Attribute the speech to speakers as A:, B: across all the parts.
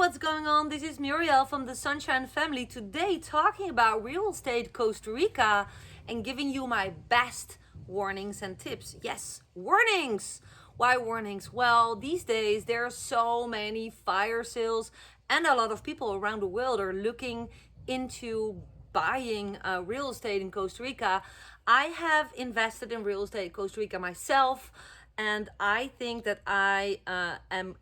A: what's going on? This is Muriel from the Sunshine Family. Today talking about real estate Costa Rica and giving you my best warnings and tips. Yes, warnings! Why warnings? Well, these days there are so many fire sales and a lot of people around the world are looking into buying real estate in Costa Rica. I have invested in real estate in Costa Rica myself, and I think that I am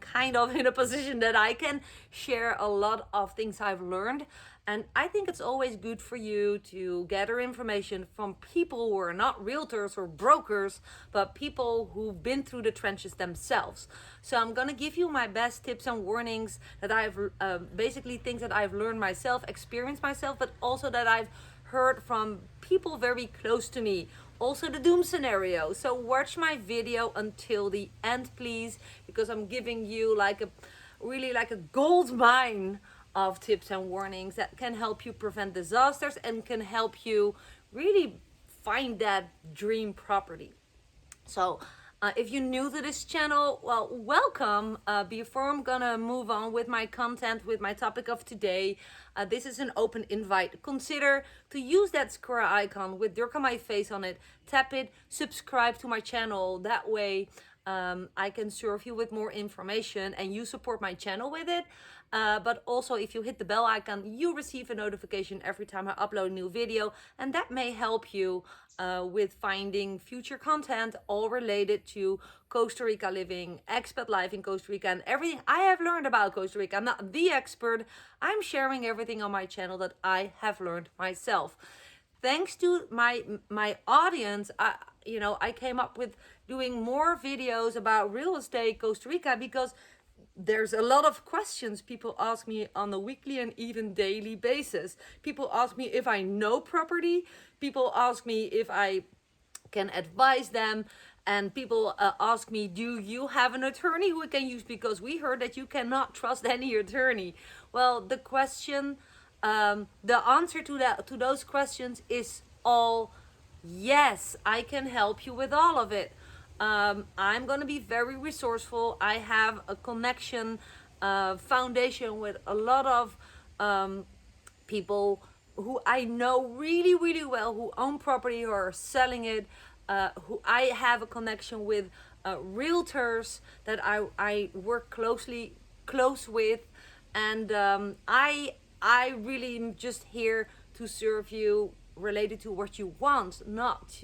A: kind of in a position that I can share a lot of things I've learned. And I think it's always good for you to gather information from people who are not realtors or brokers, but people who've been through the trenches themselves. So I'm gonna give you my best tips and warnings that I've basically things that I've learned myself, experienced myself, but also that I've heard from people very close to me. Also the doom scenario. So watch my video until the end, please, because I'm giving you like a gold mine of tips and warnings that can help you prevent disasters and can help you really find that dream property. So if you're new to this channel, well, welcome. Before I'm gonna move on with my content, with my topic of today, this is an open invite. Consider to use that square icon with my face on it. Tap it, subscribe to my channel. That way I can serve you with more information and you support my channel with it. But also if you hit the bell icon, you receive a notification every time I upload a new video, and that may help you with finding future content all related to Costa Rica living, expat life in Costa Rica, and everything I have learned about Costa Rica. I'm not the expert. I'm sharing everything on my channel that I have learned myself. Thanks to my audience, I came up with doing more videos about real estate Costa Rica because there's a lot of questions people ask me on a weekly and even daily basis. People ask me if I know property. People ask me if I can advise them. And people ask me, do you have an attorney who we can use? Because we heard that you cannot trust any attorney. Well, the answer to those questions is all yes. I can help you with all of it. I'm going to be very resourceful. I have a connection foundation with a lot of people who I know really, really well, who own property or are selling it, who I have a connection with realtors that I work close with. And I really am just here to serve you related to what you want, not,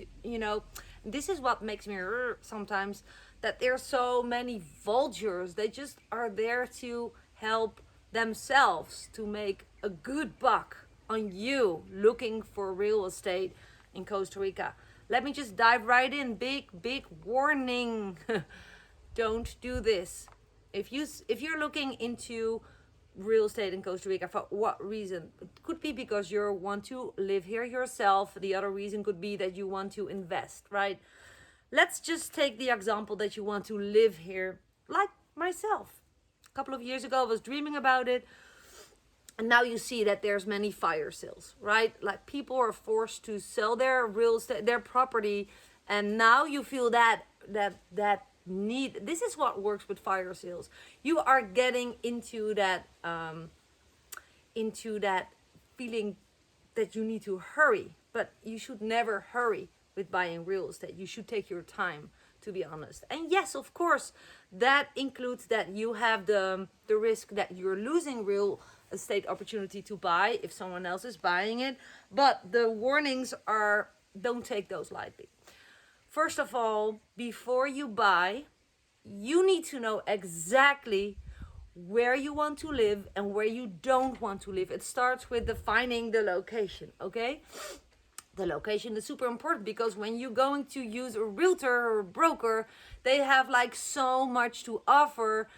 A: this is what makes me sometimes, that there's so many vultures. They just are there to help themselves to make a good buck on you looking for real estate in Costa Rica. Let me just dive right in. Big warning. Don't do this. If you're looking into real estate in Costa Rica, for what reason? It could be because you want to live here yourself. The other reason could be that you want to invest, right? Let's just take the example that you want to live here, like myself. A couple of years ago I was dreaming about it, and now you see that there's many fire sales, right? Like people are forced to sell their real estate, their property, and now you feel that need. This is what works with fire sales. You are getting into that feeling that you need to hurry, but you should never hurry with buying real estate. You should take your time, to be honest. And yes, of course, that includes that you have the risk that you're losing real estate opportunity to buy if someone else is buying it. But the warnings are, don't take those lightly. First of all, before you buy, you need to know exactly where you want to live and where you don't want to live. It starts with defining the location, okay? The location is super important because when you're going to use a realtor or a broker, they have like so much to offer.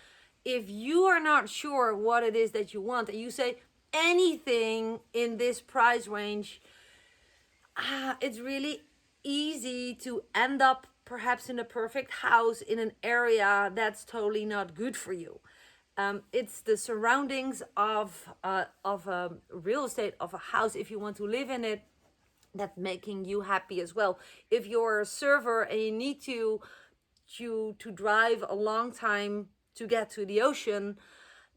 A: If you are not sure what it is that you want and you say anything in this price range, it's really easy to end up perhaps in a perfect house in an area that's totally not good for you. It's the surroundings of real estate, of a house, if you want to live in it, that's making you happy as well. If you're a server and you need to drive a long time to get to the ocean,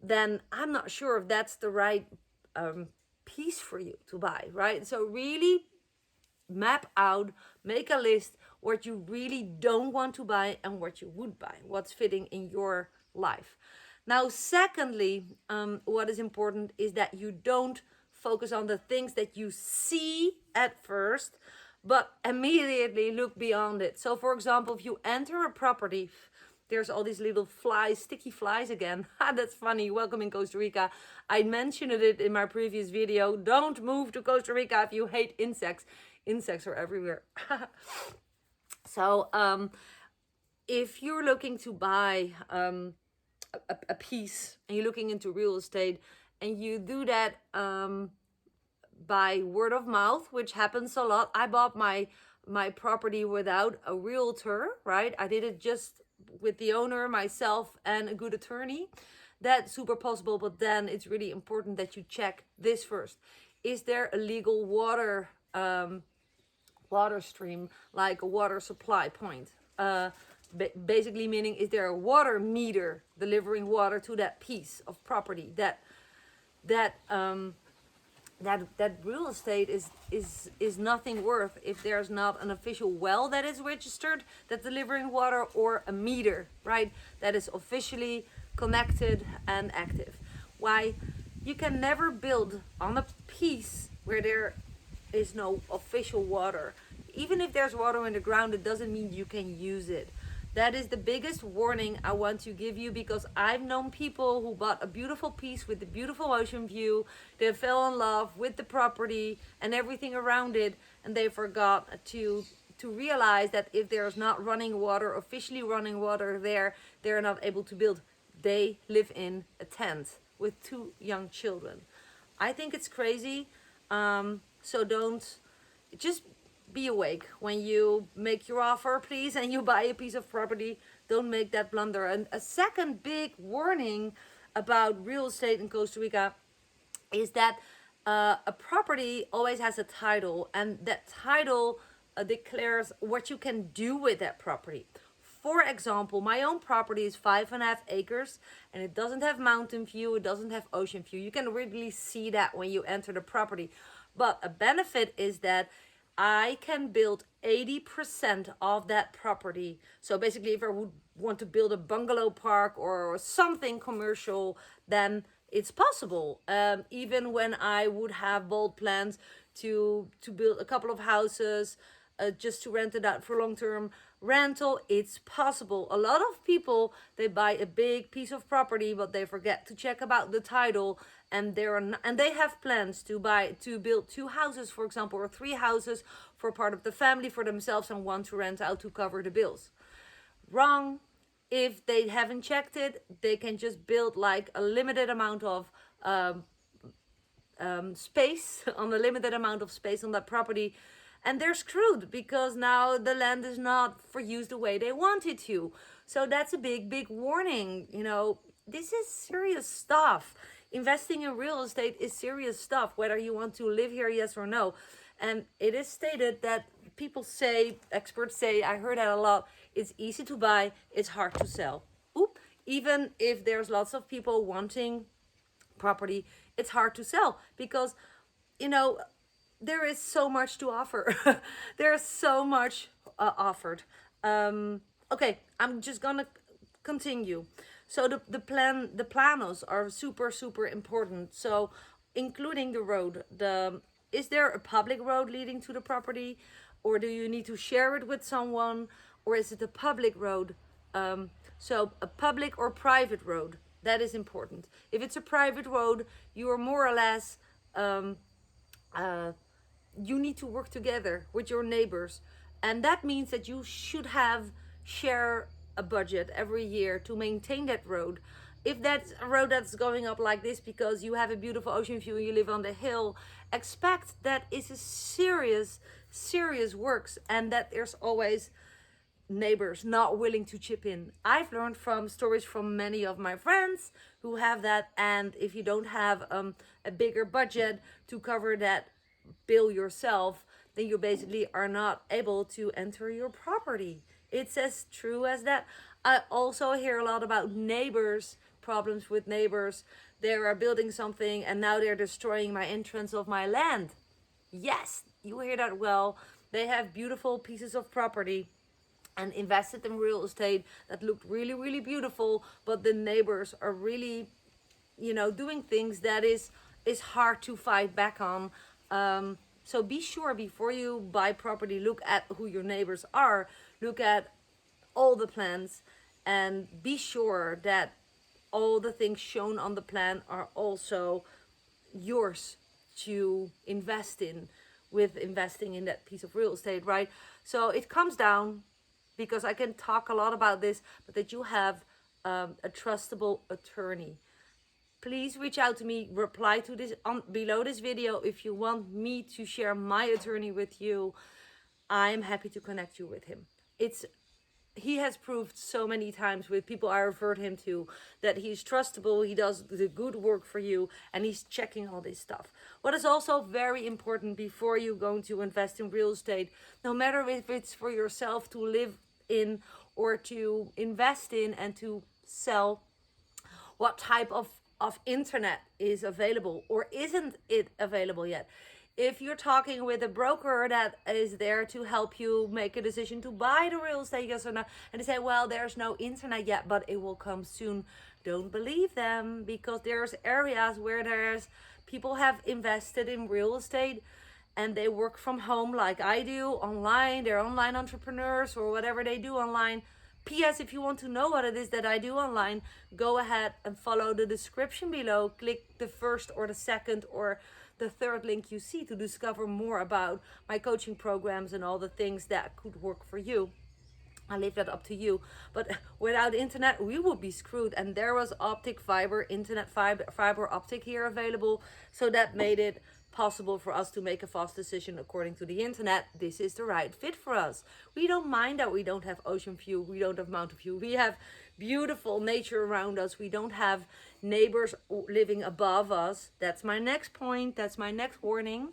A: then I'm not sure if that's the right piece for you to buy, right? So really map out, make a list what you really don't want to buy and what you would buy, what's fitting in your life. Now, secondly, what is important is that you don't focus on the things that you see at first, but immediately look beyond it. So, for example, if you enter a property, there's all these little flies, sticky flies again. That's funny. Welcome in Costa Rica. I mentioned it in my previous video. Don't move to Costa Rica if you hate insects. Insects are everywhere. So if you're looking to buy a piece and you're looking into real estate and you do that by word of mouth, which happens a lot. I bought my property without a realtor, right? I did it just with the owner, myself, and a good attorney. That's super possible, but then it's really important that you check this first. Is there a legal water stream, like a water supply point? Basically meaning, is there a water meter delivering water to that piece of property that real estate is nothing worth if there's not an official well that is registered that's delivering water, or a meter, right, that is officially connected and active. Why? You can never build on a piece where there is no official water. Even if there's water in the ground, it doesn't mean you can use it. That is the biggest warning I want to give you, because I've known people who bought a beautiful piece with a beautiful ocean view. They fell in love with the property and everything around it, and they forgot to realize that if there's not running water, officially running water there, they're not able to build. They live in a tent with 2 young children. I think it's crazy. So don't, just be awake when you make your offer, please, and you buy a piece of property. Don't make that blunder. And a second big warning about real estate in Costa Rica is that a property always has a title, and that title declares what you can do with that property. For example, my own property is 5.5 acres, and it doesn't have mountain view, it doesn't have ocean view. You can really see that when you enter the property. But a benefit is that I can build 80% of that property. So basically, if I would want to build a bungalow park or something commercial, then it's possible. Even when I would have bold plans to build a couple of houses, just to rent it out for long-term rental, it's possible. A lot of people, they buy a big piece of property, but they forget to check about the title, and they have plans to build 2 houses, for example, or 3 houses for part of the family, for themselves, and one to rent out to cover the bills. Wrong. If they haven't checked it, they can just build like a limited amount of space on a limited amount of space on that property, and they're screwed, because now the land is not for use the way they want it to. So that's a big warning. This is serious stuff. Investing in real estate is serious stuff, whether you want to live here, yes or no. And it is stated that people say, experts say, I heard that a lot, it's easy to buy, it's hard to sell. Even if there's lots of people wanting property, it's hard to sell, because there is so much to offer. There's so much offered. Okay, I'm just gonna continue. So the planos are super important. So including the road, is there a public road leading to the property, or do you need to share it with someone, or is it a public road? So a public or private road, that is important. If it's a private road, you are more or less you need to work together with your neighbors, and that means that you should share a budget every year to maintain that road. If that's a road that's going up like this because you have a beautiful ocean view and you live on the hill, expect that it's a serious works, and that there's always neighbors not willing to chip in. I've learned from stories from many of my friends who have that, and if you don't have a bigger budget to cover that bill yourself, then you basically are not able to enter your property. It's as true as that. I also hear a lot about neighbors problems with neighbors. They are building something and now they're destroying my entrance of my land. Yes, you hear that well. They have beautiful pieces of property and invested in real estate that looked really, really beautiful, but the neighbors are really, doing things that is hard to fight back on. So be sure before you buy property, look at who your neighbors are, look at all the plans, and be sure that all the things shown on the plan are also yours to invest in with investing in that piece of real estate, right? So it comes down, because I can talk a lot about this, but that you have a trustable attorney. Please reach out to me, reply to this below this video if you want me to share my attorney with you. I'm happy to connect you with him. He has proved so many times with people I referred him to that he's trustable, he does the good work for you, and he's checking all this stuff. What is also very important before you're going to invest in real estate, no matter if it's for yourself to live in or to invest in and to sell, what type of internet is available or isn't it available yet. If you're talking with a broker that is there to help you make a decision to buy the real estate, yes or no, and they say, well, there's no internet yet, but it will come soon, don't believe them, because there's areas where there's people have invested in real estate and they work from home like I do, online. They're online entrepreneurs or whatever they do online. P.S. If you want to know what it is that I do online, go ahead and follow the description below. Click the first or the second or the third link you see to discover more about my coaching programs and all the things that could work for you. I leave that up to you. But without internet, we would be screwed. And there was internet fiber optic here available. So that made it possible for us to make a fast decision according to the internet. This is the right fit for us. We don't mind that we don't have ocean view, we don't have mountain view, we have beautiful nature around us, we don't have neighbors living above us. That's my next point, that's my next warning.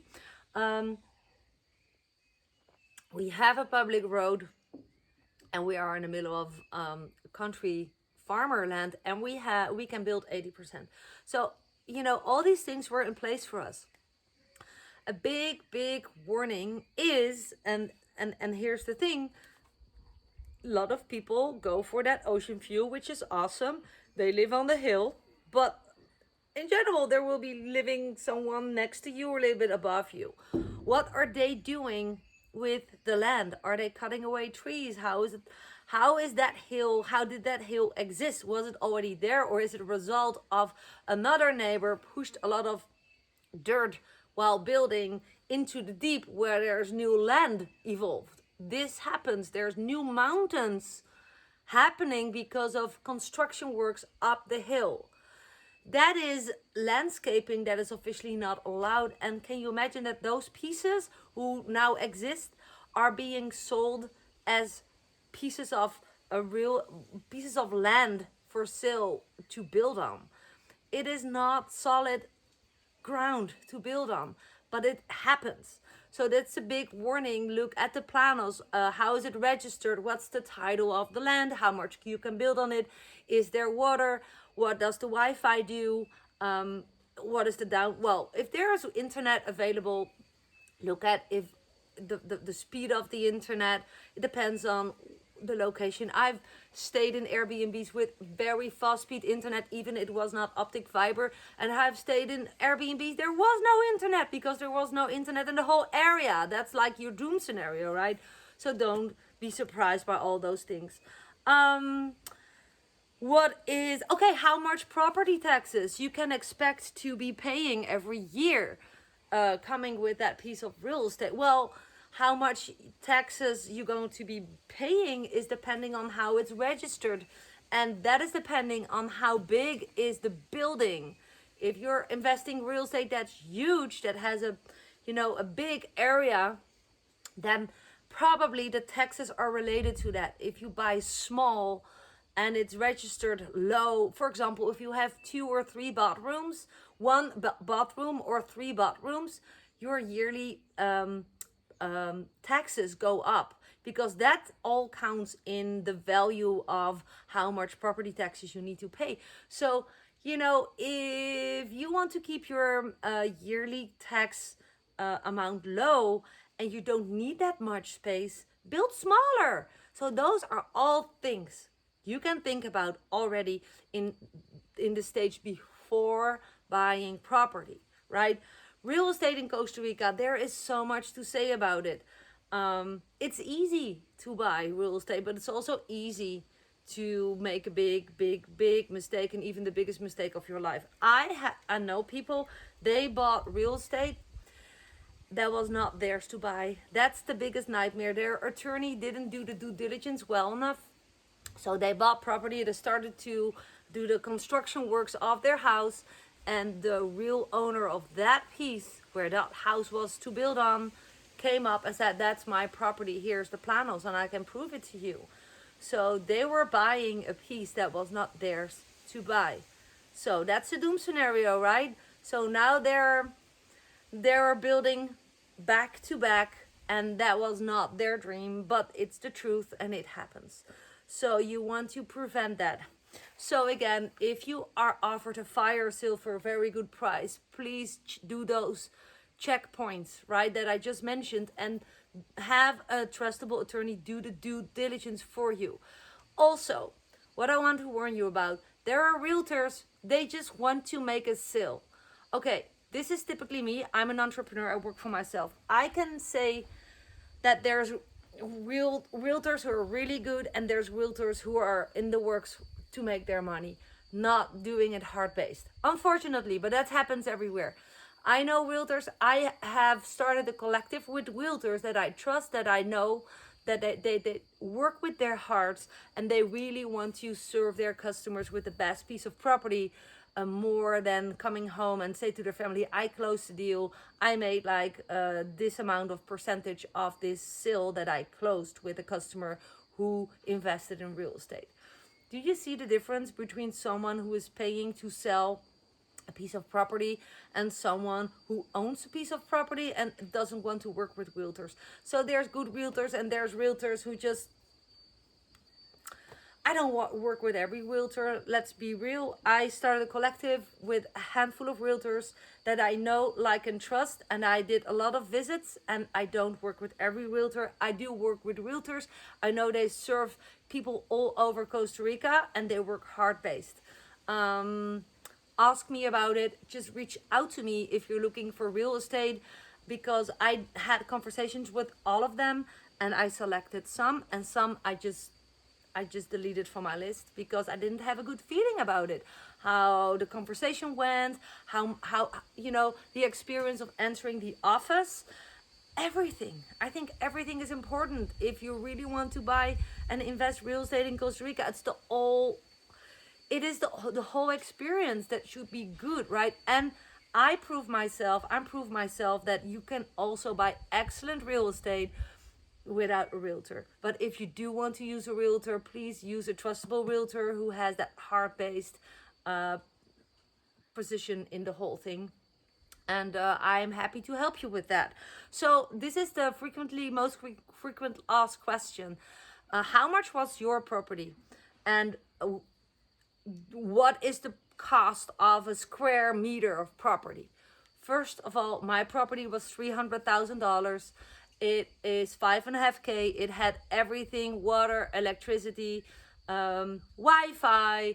A: We have a public road and we are in the middle of country farmer land, and we can build 80%. So all these things were in place for us. A big warning is, and here's the thing, a lot of people go for that ocean view, which is awesome. They live on the hill, but in general, there will be living someone next to you or a little bit above you. What are they doing with the land? Are they cutting away trees? How is that hill, how did that hill exist? Was it already there, or is it a result of another neighbor pushed a lot of dirt while building into the deep where there's new land evolved? This happens. There's new mountains happening because of construction works up the hill. That is landscaping that is officially not allowed. And can you imagine that those pieces who now exist are being sold as pieces of land for sale to build on? It is not solid ground to build on, but it happens. So that's a big warning. Look at the Planos. How is it registered? What's the title of the land? How much you can build on it? Is there water? What does the Wi-Fi do? What is if there is internet available, look at if the speed of the internet. It depends on the location. I've stayed in Airbnbs with very fast speed internet, even it was not optic fiber, and I've stayed in Airbnbs there was no internet because there was no internet in the whole area. That's like your doom scenario, right? So don't be surprised by all those things. How much property taxes you can expect to be paying every year coming with that piece of real estate? Well, how much taxes you're going to be paying is depending on how it's registered, and that is depending on how big is the building. If you're investing real estate that's huge, that has a big area, then probably the taxes are related to that. If you buy small and it's registered low, for example, if you have 2 or 3 bathrooms, 1 bathroom or 3 bathrooms, your yearly taxes go up because that all counts in the value of how much property taxes you need to pay. So, if you want to keep your yearly tax amount low and you don't need that much space, build smaller. So those are all things you can think about already in the stage before buying property, right? Real estate in Costa Rica, there is so much to say about it. It's easy to buy real estate, but it's also easy to make a big mistake, and even the biggest mistake of your life. I know people, they bought real estate that was not theirs to buy. That's the biggest nightmare. Their attorney didn't do the due diligence well enough. So they bought property, they started to do the construction works of their house, and the real owner of that piece where that house was to build on came up and said, that's my property, here's the Planos, and I can prove it to you. So they were buying a piece that was not theirs to buy. So that's a doom scenario, right? So now they're building back to back, and that was not their dream, but it's the truth and it happens. So you want to prevent that. So again, if you are offered a fire sale for a very good price, please do those checkpoints, right, that I just mentioned, and have a trustable attorney do the due diligence for you. Also, what I want to warn you about, there are realtors, they just want to make a sale. Okay, this is typically me. I'm an entrepreneur. I work for myself. I can say that there's realtors who are really good, and there's realtors who are in the works to make their money, not doing it hard-based. Unfortunately, but that happens everywhere. I know realtors. I have started a collective with realtors that I trust, that I know, that they work with their hearts, and they really want to serve their customers with the best piece of property, more than coming home and say to their family, I closed the deal, I made like this amount of percentage of this sale that I closed with a customer who invested in real estate. Do you see the difference between someone who is paying to sell a piece of property and someone who owns a piece of property and doesn't want to work with realtors? So there's good realtors, and there's realtors who just, I don't work with every realtor. Let's be real. I started a collective with a handful of realtors that I know, like, and trust. And I did a lot of visits, and I don't work with every realtor. I do work with realtors. I know they serve people all over Costa Rica, and they work hard-based. Ask me about it. Just reach out to me if you're looking for real estate, because I had conversations with all of them, and I selected some, and some I just deleted from my list because I didn't have a good feeling about it. How the conversation went, how the experience of entering the office, everything. I think everything is important if you really want to buy and invest real estate in Costa Rica. It is the whole experience that should be good, right? And I prove myself that you can also buy excellent real estate without a realtor. But if you do want to use a realtor, please use a trustable realtor who has that hard-based position in the whole thing. And I am happy to help you with that. So this is the most frequent asked question. How much was your property? And what is the cost of a square meter of property? First of all, my property was $300,000. It is 5.5K. It had everything: water, electricity, Wi-Fi,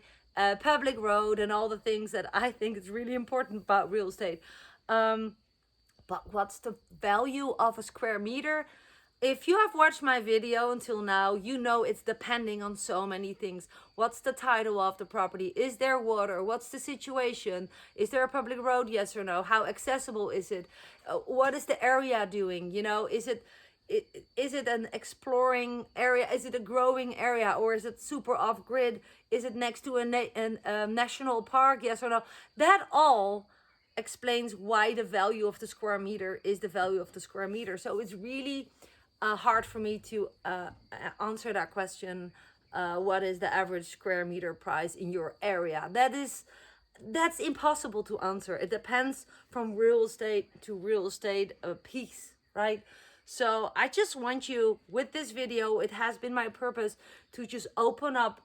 A: public road, and all the things that I think is really important about real estate. But what's the value of a square meter? If you have watched my video until now, you know it's depending on so many things. What's the title of the property? Is there water? What's the situation? Is there a public road? Yes or no? How accessible is it? What is the area doing? Is it an exploring area? Is it a growing area? Or is it super off-grid? Is it next to a national park? Yes or no? That all explains why the value of the square meter is the value of the square meter. So it's really hard for me to answer that question. What is the average square meter price in your area? That's impossible to answer. It depends from real estate to real estate piece, right? So I just want you, with this video, it has been my purpose to just open up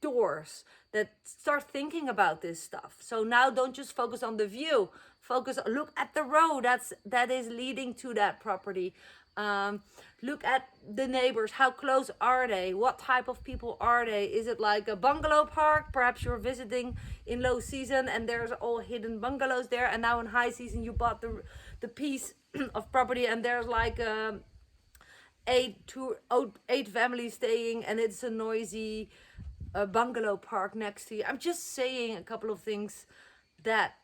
A: doors that start thinking about this stuff. So now don't just focus on the view, look at the road that is leading to that property. Look at the neighbors. How close are they? What type of people are they? Is it like a bungalow park? Perhaps you're visiting in low season and there's all hidden bungalows there, and now in high season you bought the piece of property and there's like eight families staying, and it's a noisy bungalow park next to you. I'm just saying a couple of things that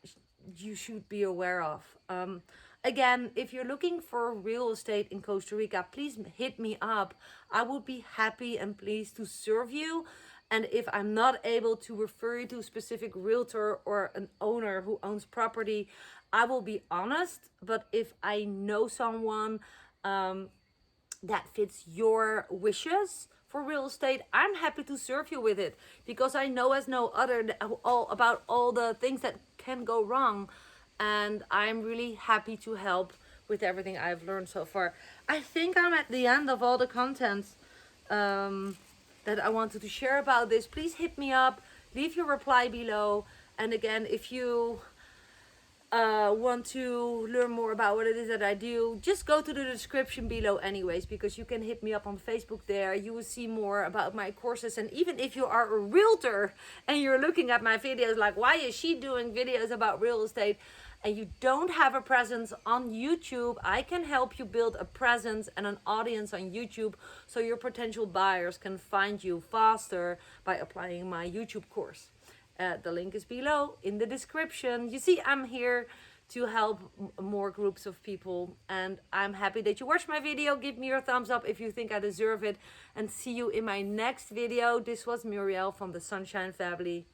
A: you should be aware of. Again, if you're looking for real estate in Costa Rica, please hit me up. I would be happy and pleased to serve you. And if I'm not able to refer you to a specific realtor or an owner who owns property, I will be honest. But if I know someone that fits your wishes for real estate, I'm happy to serve you with it, because I know as no other about all the things that can go wrong, and I'm really happy to help with everything I've learned so far. I think I'm at the end of all the content that I wanted to share about this. Please hit me up, leave your reply below, and again, if you want to learn more about what it is that I do, just go to the description below anyways, because you can hit me up on Facebook there. You will see more about my courses. And even if you are a realtor and you're looking at my videos like, why is she doing videos about real estate, and you don't have a presence on YouTube, I can help you build a presence and an audience on YouTube so your potential buyers can find you faster by applying my YouTube course. The link is below in the description. You see, I'm here to help more groups of people, and I'm happy that you watched my video. Give me your thumbs up if you think I deserve it, and see you in my next video. This was Muriel from the Sunshine Family.